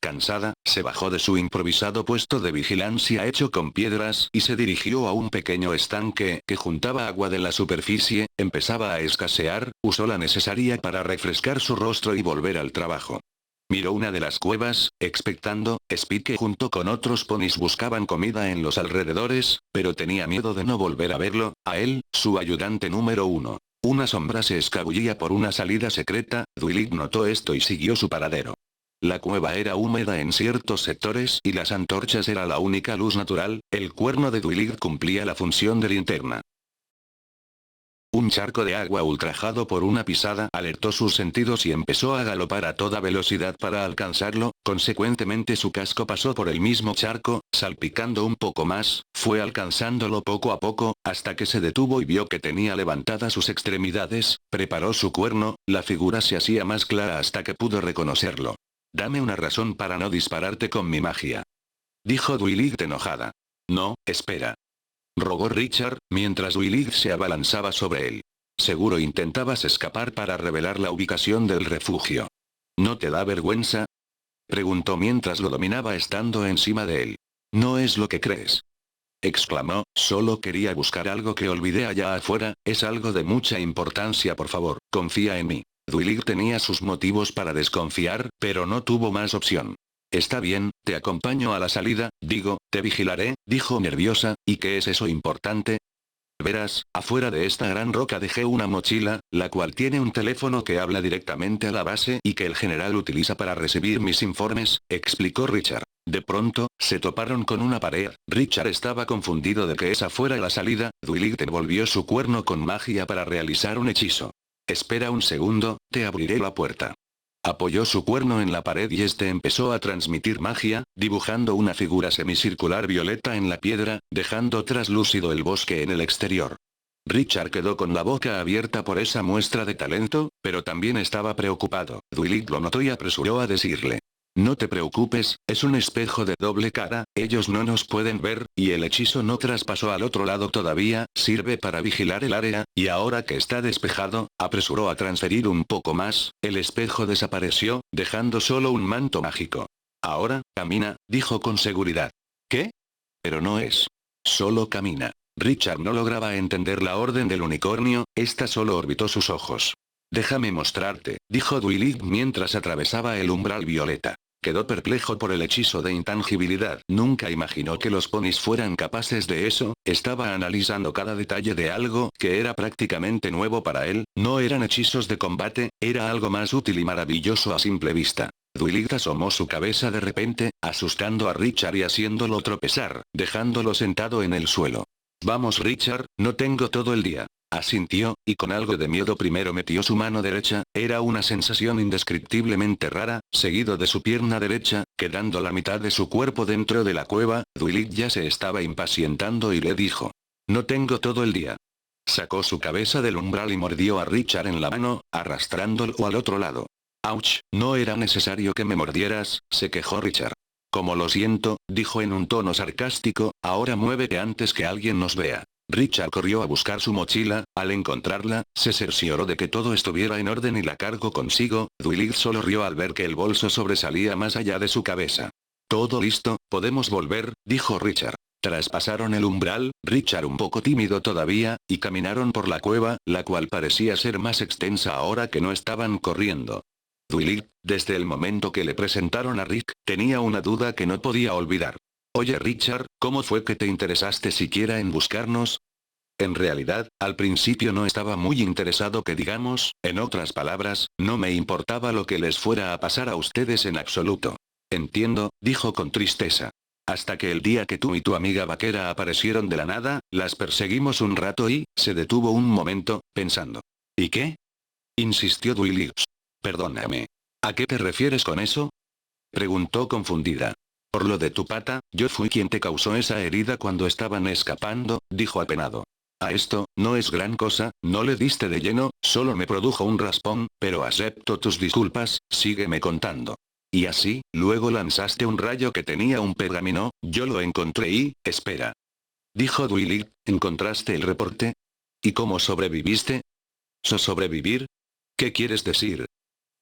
Cansada, se bajó de su improvisado puesto de vigilancia hecho con piedras y se dirigió a un pequeño estanque que juntaba agua de la superficie, empezaba a escasear, usó la necesaria para refrescar su rostro y volver al trabajo. Miró una de las cuevas, expectando. Spike junto con otros ponis buscaban comida en los alrededores, pero tenía miedo de no volver a verlo, a él, su ayudante número 1. Una sombra se escabullía por una salida secreta, Duilig notó esto y siguió su paradero. La cueva era húmeda en ciertos sectores y las antorchas era la única luz natural, el cuerno de Duilig cumplía la función de linterna. Un charco de agua ultrajado por una pisada alertó sus sentidos y empezó a galopar a toda velocidad para alcanzarlo, consecuentemente su casco pasó por el mismo charco, salpicando un poco más, fue alcanzándolo poco a poco, hasta que se detuvo y vio que tenía levantadas sus extremidades, preparó su cuerno, la figura se hacía más clara hasta que pudo reconocerlo. Dame una razón para no dispararte con mi magia. Dijo Duilig enojada. No, espera. Rogó Richard, mientras Duilig se abalanzaba sobre él. Seguro intentabas escapar para revelar la ubicación del refugio. ¿No te da vergüenza? Preguntó mientras lo dominaba estando encima de él. No es lo que crees. Exclamó, solo quería buscar algo que olvidé allá afuera, es algo de mucha importancia, por favor, confía en mí. Duilig tenía sus motivos para desconfiar, pero no tuvo más opción. Está bien, te acompaño a la salida, digo, te vigilaré, dijo nerviosa, ¿y qué es eso importante? Verás, afuera de esta gran roca dejé una mochila, la cual tiene un teléfono que habla directamente a la base y que el general utiliza para recibir mis informes, explicó Richard. De pronto, se toparon con una pared, Richard estaba confundido de que esa fuera la salida, Duilig devolvió su cuerno con magia para realizar un hechizo. Espera un segundo, te abriré la puerta. Apoyó su cuerno en la pared y este empezó a transmitir magia, dibujando una figura semicircular violeta en la piedra, dejando traslúcido el bosque en el exterior. Richard quedó con la boca abierta por esa muestra de talento, pero también estaba preocupado. Duilig lo notó y apresuró a decirle. No te preocupes, es un espejo de doble cara, ellos no nos pueden ver, y el hechizo no traspasó al otro lado todavía, sirve para vigilar el área, y ahora que está despejado, apresuró a transferir un poco más, el espejo desapareció, dejando solo un manto mágico. Ahora, camina, dijo con seguridad. ¿Qué? Pero no es. Solo camina. Richard no lograba entender la orden del unicornio, esta solo orbitó sus ojos. Déjame mostrarte, dijo Duilig mientras atravesaba el umbral violeta. Quedó perplejo por el hechizo de intangibilidad. Nunca imaginó que los ponis fueran capaces de eso, estaba analizando cada detalle de algo que era prácticamente nuevo para él, no eran hechizos de combate, era algo más útil y maravilloso a simple vista. Duilig asomó su cabeza de repente, asustando a Richard y haciéndolo tropezar, dejándolo sentado en el suelo. Vamos Richard, no tengo todo el día. Asintió, y con algo de miedo primero metió su mano derecha, era una sensación indescriptiblemente rara, seguido de su pierna derecha, quedando la mitad de su cuerpo dentro de la cueva, Duilig ya se estaba impacientando y le dijo. No tengo todo el día. Sacó su cabeza del umbral y mordió a Richard en la mano, arrastrándolo al otro lado. ¡Auch! No era necesario que me mordieras, se quejó Richard. Como lo siento, dijo en un tono sarcástico, ahora muévete antes que alguien nos vea. Richard corrió a buscar su mochila, al encontrarla, se cercioró de que todo estuviera en orden y la cargó consigo, Duilig solo rió al ver que el bolso sobresalía más allá de su cabeza. Todo listo, podemos volver, dijo Richard. Traspasaron el umbral, Richard un poco tímido todavía, y caminaron por la cueva, la cual parecía ser más extensa ahora que no estaban corriendo. Duilig, desde el momento que le presentaron a Rick, tenía una duda que no podía olvidar. Oye Richard, ¿cómo fue que te interesaste siquiera en buscarnos? En realidad, al principio no estaba muy interesado que digamos, en otras palabras, no me importaba lo que les fuera a pasar a ustedes en absoluto. Entiendo, dijo con tristeza. Hasta que el día que tú y tu amiga vaquera aparecieron de la nada, las perseguimos un rato y, se detuvo un momento, pensando. ¿Y qué? Insistió Duilig. Perdóname. ¿A qué te refieres con eso? Preguntó confundida. Por lo de tu pata, yo fui quien te causó esa herida cuando estaban escapando, dijo apenado. A esto, no es gran cosa, no le diste de lleno, solo me produjo un raspón, pero acepto tus disculpas, sígueme contando. Y así, luego lanzaste un rayo que tenía un pergamino, yo lo encontré y, espera. Dijo Duilig, ¿encontraste el reporte? ¿Y cómo sobreviviste? ¿Sobrevivir? ¿Qué quieres decir?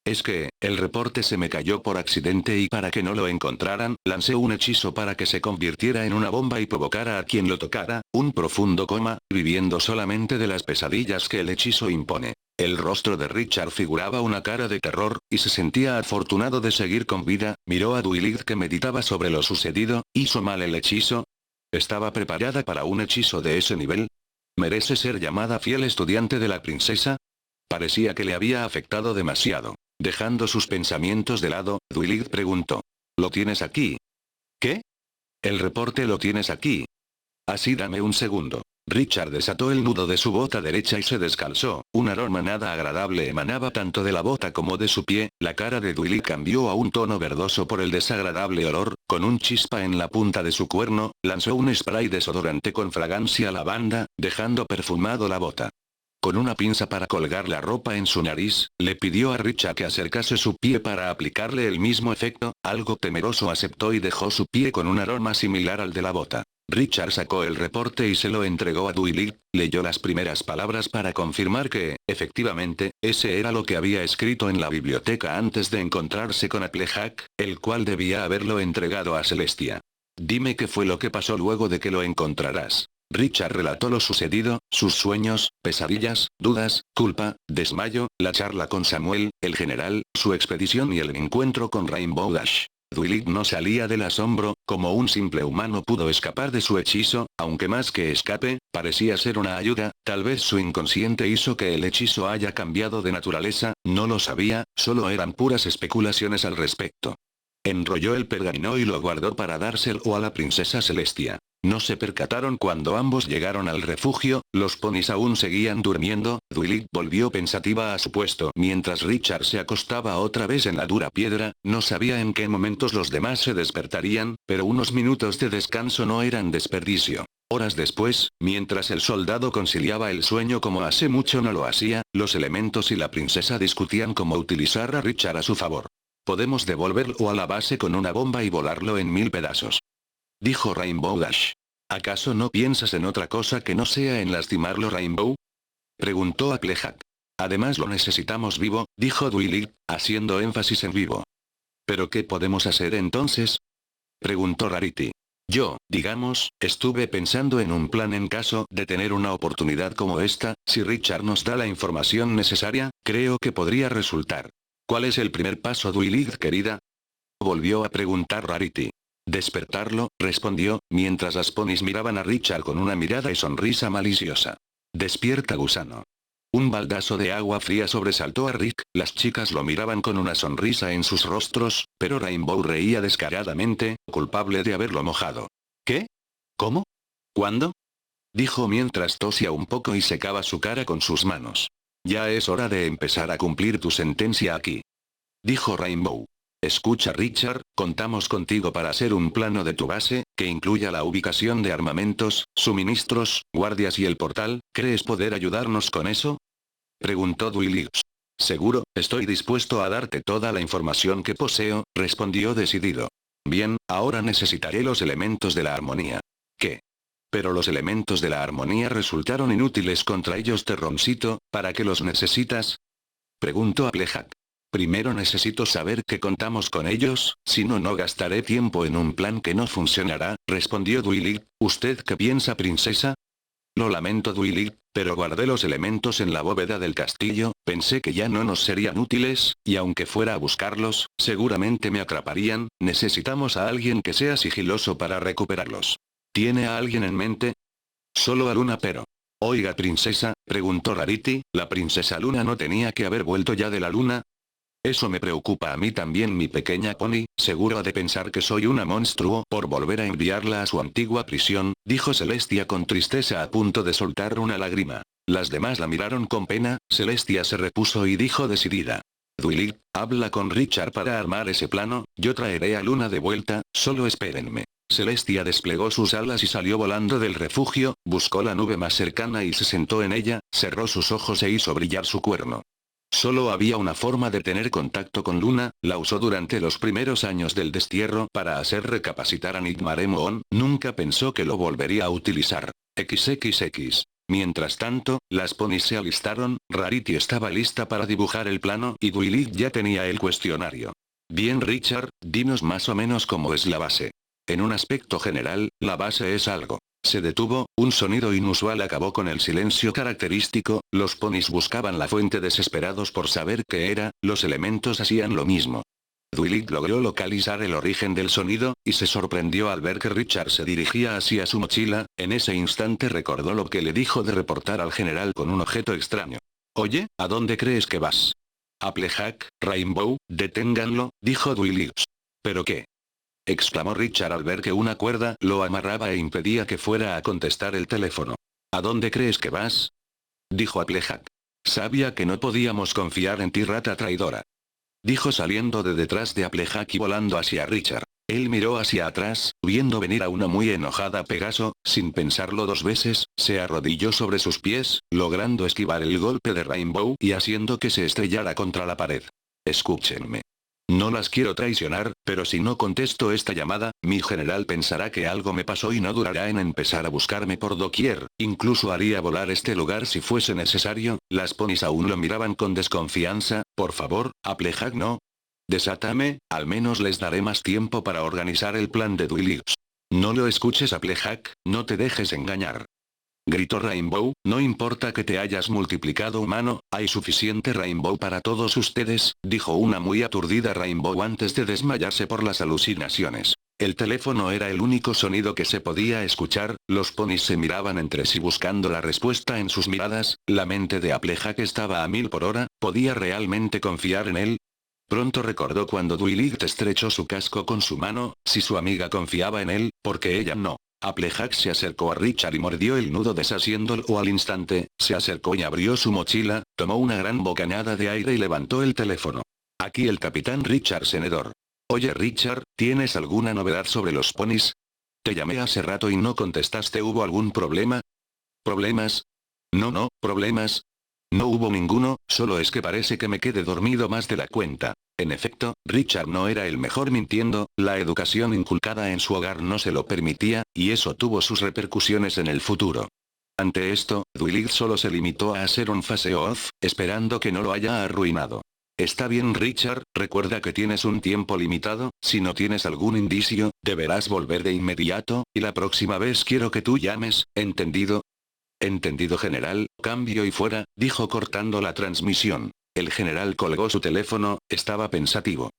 Es que, el reporte se me cayó por accidente y para que no lo encontraran, lancé un hechizo para que se convirtiera en una bomba y provocara a quien lo tocara, un profundo coma, viviendo solamente de las pesadillas que el hechizo impone. El rostro de Richard figuraba una cara de terror, y se sentía afortunado de seguir con vida, miró a Duilig que meditaba sobre lo sucedido, ¿hizo mal el hechizo? ¿Estaba preparada para un hechizo de ese nivel? ¿Merece ser llamada fiel estudiante de la princesa? Parecía que le había afectado demasiado. Dejando sus pensamientos de lado, Dwight preguntó. ¿Lo tienes aquí? ¿Qué? El reporte lo tienes aquí. Así dame un segundo. Richard desató el nudo de su bota derecha y se descalzó. Un aroma nada agradable emanaba tanto de la bota como de su pie. La cara de Dwight cambió a un tono verdoso por el desagradable olor. Con un chispa en la punta de su cuerno, lanzó un spray desodorante con fragancia a lavanda, dejando perfumado la bota. Con una pinza para colgar la ropa en su nariz, le pidió a Richard que acercase su pie para aplicarle el mismo efecto. Algo temeroso aceptó y dejó su pie con un aroma similar al de la bota. Richard sacó el reporte y se lo entregó a Dwight. Leyó las primeras palabras para confirmar que, efectivamente, ese era lo que había escrito en la biblioteca antes de encontrarse con Applejack, el cual debía haberlo entregado a Celestia. Dime qué fue lo que pasó luego de que lo encontrarás. Richard relató lo sucedido, sus sueños, pesadillas, dudas, culpa, desmayo, la charla con Samuel, el general, su expedición y el encuentro con Rainbow Dash. Dwight no salía del asombro, como un simple humano pudo escapar de su hechizo, aunque más que escape, parecía ser una ayuda. Tal vez su inconsciente hizo que el hechizo haya cambiado de naturaleza, no lo sabía, solo eran puras especulaciones al respecto. Enrolló el pergamino y lo guardó para dárselo a la princesa Celestia. No se percataron cuando ambos llegaron al refugio, los ponis aún seguían durmiendo. Dwight volvió pensativa a su puesto mientras Richard se acostaba otra vez en la dura piedra. No sabía en qué momentos los demás se despertarían, pero unos minutos de descanso no eran desperdicio. Horas después, mientras el soldado conciliaba el sueño como hace mucho no lo hacía, los elementos y la princesa discutían cómo utilizar a Richard a su favor. Podemos devolverlo a la base con una bomba y volarlo en 1000 pedazos. Dijo Rainbow Dash. ¿Acaso no piensas en otra cosa que no sea en lastimarlo, Rainbow? Preguntó Applejack. Además lo necesitamos vivo, dijo Dwight, haciendo énfasis en vivo. ¿Pero qué podemos hacer entonces? Preguntó Rarity. Yo, digamos, estuve pensando en un plan en caso de tener una oportunidad como esta. Si Richard nos da la información necesaria, creo que podría resultar. ¿Cuál es el primer paso, Dwight, querida? Volvió a preguntar Rarity. Despertarlo, respondió, mientras las ponis miraban a Richard con una mirada y sonrisa maliciosa. Despierta, gusano. Un baldazo de agua fría sobresaltó a Rick, las chicas lo miraban con una sonrisa en sus rostros, pero Rainbow reía descaradamente, culpable de haberlo mojado. ¿Qué? ¿Cómo? ¿Cuándo? Dijo mientras tosía un poco y secaba su cara con sus manos. Ya es hora de empezar a cumplir tu sentencia aquí. Dijo Rainbow. Escucha, Richard, contamos contigo para hacer un plano de tu base, que incluya la ubicación de armamentos, suministros, guardias y el portal. ¿Crees poder ayudarnos con eso? Preguntó Dwight. Seguro, estoy dispuesto a darte toda la información que poseo, respondió decidido. Bien, ahora necesitaré los elementos de la armonía. ¿Qué? Pero los elementos de la armonía resultaron inútiles contra ellos, Terroncito. ¿Para qué los necesitas? Preguntó Applejack. Primero necesito saber que contamos con ellos, si no no gastaré tiempo en un plan que no funcionará, respondió Dwight. ¿Usted qué piensa, princesa? Lo lamento, Dwight, pero guardé los elementos en la bóveda del castillo, pensé que ya no nos serían útiles, y aunque fuera a buscarlos, seguramente me atraparían. Necesitamos a alguien que sea sigiloso para recuperarlos. ¿Tiene a alguien en mente? Solo a Luna, pero... Oiga, princesa, preguntó Rarity, ¿la princesa Luna no tenía que haber vuelto ya de la luna? Eso me preocupa a mí también, mi pequeña pony. Seguro ha de pensar que soy una monstruo por volver a enviarla a su antigua prisión, dijo Celestia con tristeza a punto de soltar una lágrima. Las demás la miraron con pena. Celestia se repuso y dijo decidida. Dwight, habla con Richard para armar ese plano, yo traeré a Luna de vuelta, solo espérenme. Celestia desplegó sus alas y salió volando del refugio, buscó la nube más cercana y se sentó en ella, cerró sus ojos e hizo brillar su cuerno. Solo había una forma de tener contacto con Luna, la usó durante los primeros años del destierro para hacer recapacitar a Nigmaremon, nunca pensó que lo volvería a utilizar. XXX. Mientras tanto, las ponis se alistaron, Rarity estaba lista para dibujar el plano y Dwight ya tenía el cuestionario. Bien, Richard, dinos más o menos cómo es la base. En un aspecto general, la base es algo. Se detuvo, un sonido inusual acabó con el silencio característico. Los ponis buscaban la fuente desesperados por saber qué era. Los elementos hacían lo mismo. Dwight logró localizar el origen del sonido, y se sorprendió al ver que Richard se dirigía hacia su mochila. En ese instante recordó lo que le dijo de reportar al general con un objeto extraño. Oye, ¿a dónde crees que vas? Applejack, Rainbow, deténganlo, dijo Dwight. ¿Pero qué? Exclamó Richard al ver que una cuerda lo amarraba e impedía que fuera a contestar el teléfono. ¿A dónde crees que vas? Dijo Applejack. Sabía que no podíamos confiar en ti, rata traidora. Dijo saliendo de detrás de Applejack y volando hacia Richard. Él miró hacia atrás, viendo venir a una muy enojada Pegaso. Sin pensarlo dos veces, se arrodilló sobre sus pies, logrando esquivar el golpe de Rainbow y haciendo que se estrellara contra la pared. Escúchenme. No las quiero traicionar, pero si no contesto esta llamada, mi general pensará que algo me pasó y no durará en empezar a buscarme por doquier. Incluso haría volar este lugar si fuese necesario. Las ponis aún lo miraban con desconfianza. Por favor, Applejack, no. Desátame, al menos les daré más tiempo para organizar el plan de Dwight. No lo escuches, Applejack, no te dejes engañar. Gritó Rainbow, no importa que te hayas multiplicado humano, hay suficiente Rainbow para todos ustedes, dijo una muy aturdida Rainbow antes de desmayarse por las alucinaciones. El teléfono era el único sonido que se podía escuchar. Los ponis se miraban entre sí buscando la respuesta en sus miradas. La mente de Applejack estaba a 1000 por hora, ¿podía realmente confiar en él? Pronto recordó cuando Dwight estrechó su casco con su mano, si su amiga confiaba en él, porque ella no. Applejack se acercó a Richard y mordió el nudo deshaciéndolo al instante. Se acercó y abrió su mochila, tomó una gran bocanada de aire y levantó el teléfono. Aquí el capitán Richard Senedor. Oye Richard, ¿tienes alguna novedad sobre los ponis? Te llamé hace rato y no contestaste, ¿hubo algún problema? ¿Problemas? No, problemas. No hubo ninguno, solo es que parece que me quedé dormido más de la cuenta. En efecto, Richard no era el mejor mintiendo, la educación inculcada en su hogar no se lo permitía, y eso tuvo sus repercusiones en el futuro. Ante esto, Dwight solo se limitó a hacer un face-off, esperando que no lo haya arruinado. Está bien Richard, recuerda que tienes un tiempo limitado, si no tienes algún indicio, deberás volver de inmediato, y la próxima vez quiero que tú llames, ¿entendido? Entendido general, cambio y fuera, dijo cortando la transmisión. El general colgó su teléfono, estaba pensativo.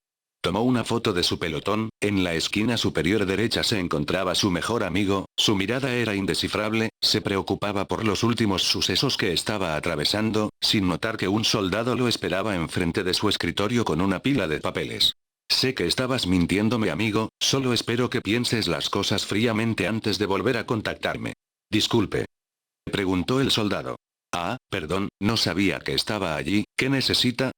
Tomó una foto de su pelotón. En la esquina superior derecha se encontraba su mejor amigo, su mirada era indescifrable, se preocupaba por los últimos sucesos que estaba atravesando, sin notar que un soldado lo esperaba enfrente de su escritorio con una pila de papeles. Sé que estabas mintiéndome, amigo, solo espero que pienses las cosas fríamente antes de volver a contactarme. Disculpe. Preguntó el soldado. Ah, perdón, no sabía que estaba allí, ¿qué necesita?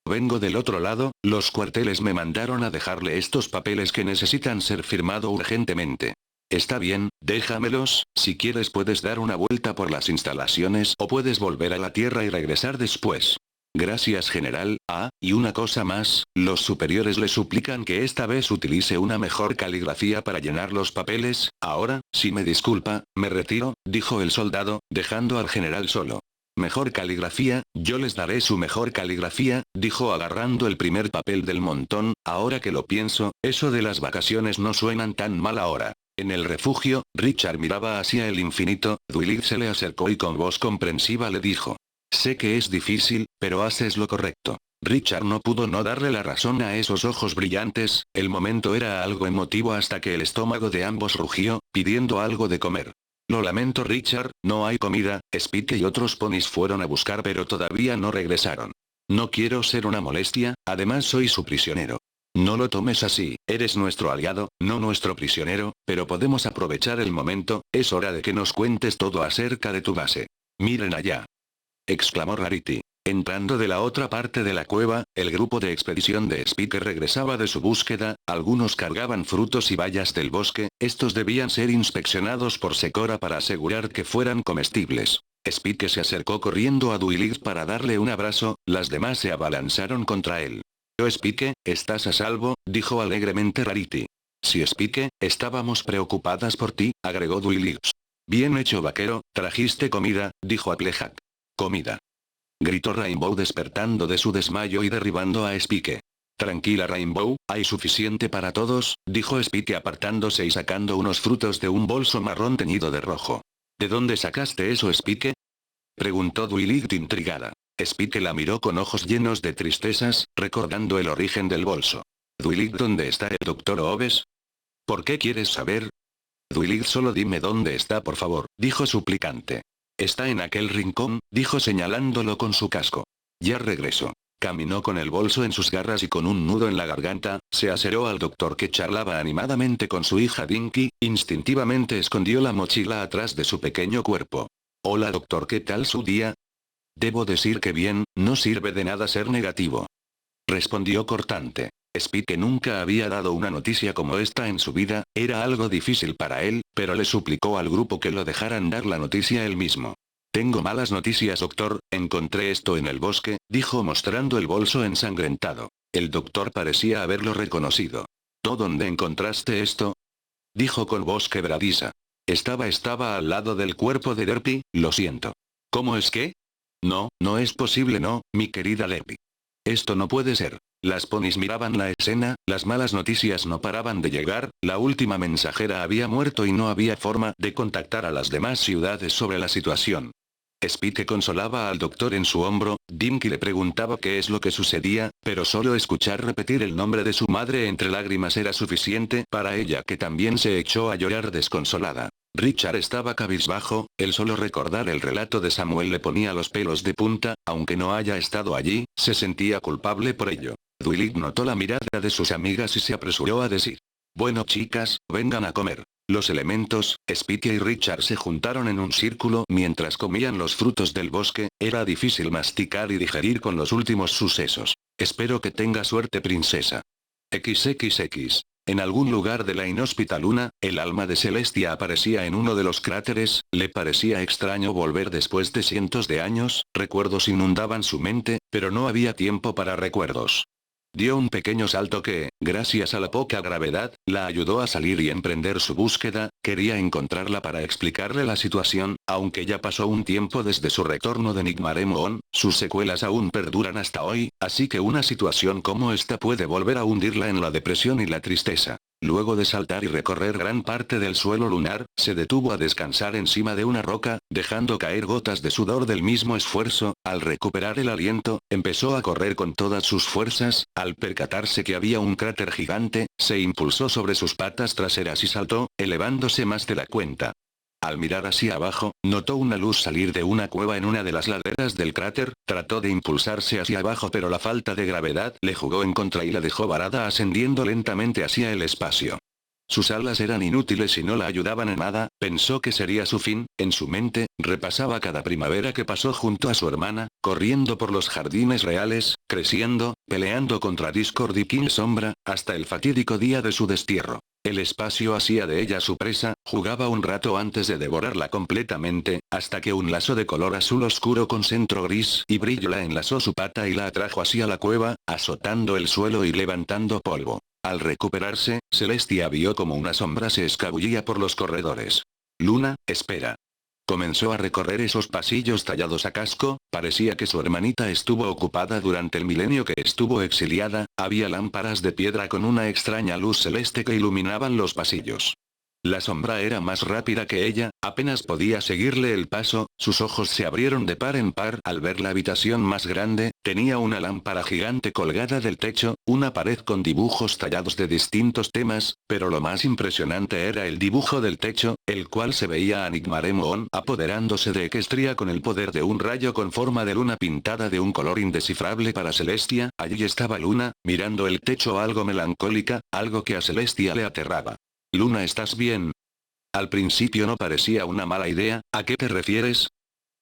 Vengo del otro lado, los cuarteles me mandaron a dejarle estos papeles que necesitan ser firmados urgentemente. Está bien, déjamelos, si quieres puedes dar una vuelta por las instalaciones o puedes volver a la Tierra y regresar después. Gracias general. Ah, y una cosa más, los superiores le suplican que esta vez utilice una mejor caligrafía para llenar los papeles. Ahora, si me disculpa, me retiro, dijo el soldado, dejando al general solo. Mejor caligrafía, yo les daré su mejor caligrafía, dijo agarrando el primer papel del montón. Ahora que lo pienso, eso de las vacaciones no suenan tan mal ahora. En el refugio, Richard miraba hacia el infinito. Dwight se le acercó y con voz comprensiva le dijo. Sé que es difícil, pero haces lo correcto. Richard no pudo no darle la razón a esos ojos brillantes. El momento era algo emotivo hasta que el estómago de ambos rugió, pidiendo algo de comer. Lo lamento Richard, no hay comida. Spike y otros ponis fueron a buscar pero todavía no regresaron. No quiero ser una molestia, además soy su prisionero. No lo tomes así, eres nuestro aliado, no nuestro prisionero, pero podemos aprovechar el momento, es hora de que nos cuentes todo acerca de tu base. Miren allá. Exclamó Rarity. Entrando de la otra parte de la cueva, el grupo de expedición de Spike regresaba de su búsqueda. Algunos cargaban frutos y bayas del bosque, estos debían ser inspeccionados por Secora para asegurar que fueran comestibles. Spike se acercó corriendo a Dwight para darle un abrazo, las demás se abalanzaron contra él. Spike, ¿estás a salvo?, dijo alegremente Rarity. Sí Spike, estábamos preocupadas por ti, agregó Dwight. Bien hecho vaquero, trajiste comida, dijo Applejack. Comida. Gritó Rainbow despertando de su desmayo y derribando a Spike. Tranquila Rainbow, hay suficiente para todos, dijo Spike apartándose y sacando unos frutos de un bolso marrón teñido de rojo. ¿De dónde sacaste eso Spike? Preguntó Dwight intrigada. Spike la miró con ojos llenos de tristezas, recordando el origen del bolso. Dwight, ¿dónde está el doctor Oves? ¿Por qué quieres saber? Dwight, solo dime dónde está, por favor, dijo suplicante. Está en aquel rincón, dijo señalándolo con su casco. Ya regreso. Caminó con el bolso en sus garras y con un nudo en la garganta, se acercó al doctor que charlaba animadamente con su hija Dinky, instintivamente escondió la mochila atrás de su pequeño cuerpo. Hola doctor, ¿qué tal su día? Debo decir que bien, no sirve de nada ser negativo. Respondió cortante. Speed, que nunca había dado una noticia como esta en su vida, era algo difícil para él, pero le suplicó al grupo que lo dejaran dar la noticia él mismo. Tengo malas noticias doctor, encontré esto en el bosque, dijo mostrando el bolso ensangrentado. El doctor parecía haberlo reconocido. ¿Tú dónde encontraste esto? Dijo con voz quebradiza. Estaba al lado del cuerpo de Derpy, lo siento. ¿Cómo es que? No, no es posible, no, mi querida Derpy. Esto no puede ser. Las ponis miraban la escena, las malas noticias no paraban de llegar, la última mensajera había muerto y no había forma de contactar a las demás ciudades sobre la situación. Speed, que consolaba al doctor en su hombro, Dinky le preguntaba qué es lo que sucedía, pero solo escuchar repetir el nombre de su madre entre lágrimas era suficiente para ella, que también se echó a llorar desconsolada. Richard estaba cabizbajo, el solo recordar el relato de Samuel le ponía los pelos de punta, aunque no haya estado allí, se sentía culpable por ello. Dwight notó la mirada de sus amigas y se apresuró a decir. Bueno chicas, vengan a comer. Los elementos, Speedy y Richard se juntaron en un círculo mientras comían los frutos del bosque, era difícil masticar y digerir con los últimos sucesos. Espero que tenga suerte princesa. XXX. En algún lugar de la inhóspita luna, el alma de Celestia aparecía en uno de los cráteres, le parecía extraño volver después de cientos de años, recuerdos inundaban su mente, pero no había tiempo para recuerdos. Dio un pequeño salto que, gracias a la poca gravedad, la ayudó a salir y emprender su búsqueda, quería encontrarla para explicarle la situación, aunque ya pasó un tiempo desde su retorno de Nigmaremon, sus secuelas aún perduran hasta hoy, así que una situación como esta puede volver a hundirla en la depresión y la tristeza. Luego de saltar y recorrer gran parte del suelo lunar, se detuvo a descansar encima de una roca, dejando caer gotas de sudor del mismo esfuerzo. Al recuperar el aliento, empezó a correr con todas sus fuerzas, al percatarse que había un cráter gigante, se impulsó sobre sus patas traseras y saltó, elevándose más de la cuenta. Al mirar hacia abajo, notó una luz salir de una cueva en una de las laderas del cráter, trató de impulsarse hacia abajo pero la falta de gravedad le jugó en contra y la dejó varada ascendiendo lentamente hacia el espacio. Sus alas eran inútiles y no la ayudaban en nada, pensó que sería su fin, en su mente, repasaba cada primavera que pasó junto a su hermana, corriendo por los jardines reales, creciendo, peleando contra Discord y King Sombra, hasta el fatídico día de su destierro. El espacio hacía de ella su presa, jugaba un rato antes de devorarla completamente, hasta que un lazo de color azul oscuro con centro gris y brillo la enlazó su pata y la atrajo hacia la cueva, azotando el suelo y levantando polvo. Al recuperarse, Celestia vio como una sombra se escabullía por los corredores. Luna, espera. Comenzó a recorrer esos pasillos tallados a casco, parecía que su hermanita estuvo ocupada durante el milenio que estuvo exiliada, había lámparas de piedra con una extraña luz celeste que iluminaban los pasillos. La sombra era más rápida que ella, apenas podía seguirle el paso, sus ojos se abrieron de par en par al ver la habitación más grande, tenía una lámpara gigante colgada del techo, una pared con dibujos tallados de distintos temas, pero lo más impresionante era el dibujo del techo, el cual se veía a Nigmaremon apoderándose de Equestria con el poder de un rayo con forma de luna pintada de un color indescifrable para Celestia, allí estaba Luna, mirando el techo algo melancólica, algo que a Celestia le aterraba. Luna, ¿estás bien? Al principio no parecía una mala idea, ¿a qué te refieres?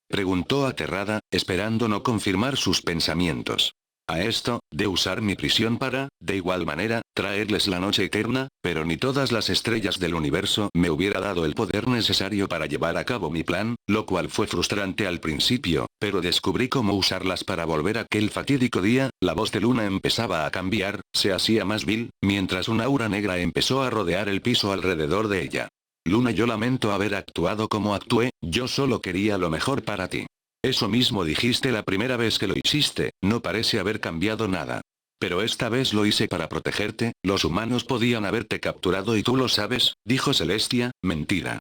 Preguntó aterrada, esperando no confirmar sus pensamientos. A esto, de usar mi prisión para, de igual manera, traerles la noche eterna, pero ni todas las estrellas del universo me hubiera dado el poder necesario para llevar a cabo mi plan, lo cual fue frustrante al principio, pero descubrí cómo usarlas para volver aquel fatídico día. La voz de Luna empezaba a cambiar, se hacía más vil, mientras una aura negra empezó a rodear el piso alrededor de ella. Luna, yo lamento haber actuado como actué, yo solo quería lo mejor para ti. Eso mismo dijiste la primera vez que lo hiciste, no parece haber cambiado nada. Pero esta vez lo hice para protegerte, los humanos podían haberte capturado y tú lo sabes, dijo Celestia, mentira.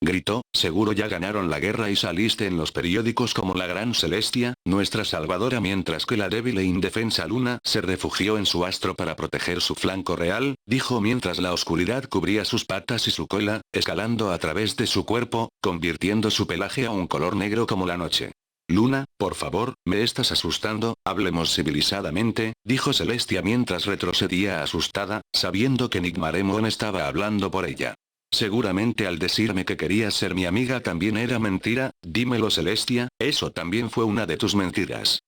Gritó, seguro ya ganaron la guerra y saliste en los periódicos como la gran Celestia, nuestra salvadora, mientras que la débil e indefensa Luna se refugió en su astro para proteger su flanco real, dijo mientras la oscuridad cubría sus patas y su cola, escalando a través de su cuerpo, convirtiendo su pelaje a un color negro como la noche. Luna, por favor, me estás asustando, hablemos civilizadamente, dijo Celestia mientras retrocedía asustada, sabiendo que Nigmaremon estaba hablando por ella. Seguramente al decirme que querías ser mi amiga también era mentira, dímelo Celestia, eso también fue una de tus mentiras.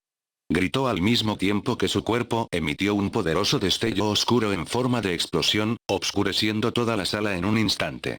Gritó al mismo tiempo que su cuerpo emitió un poderoso destello oscuro en forma de explosión, obscureciendo toda la sala en un instante.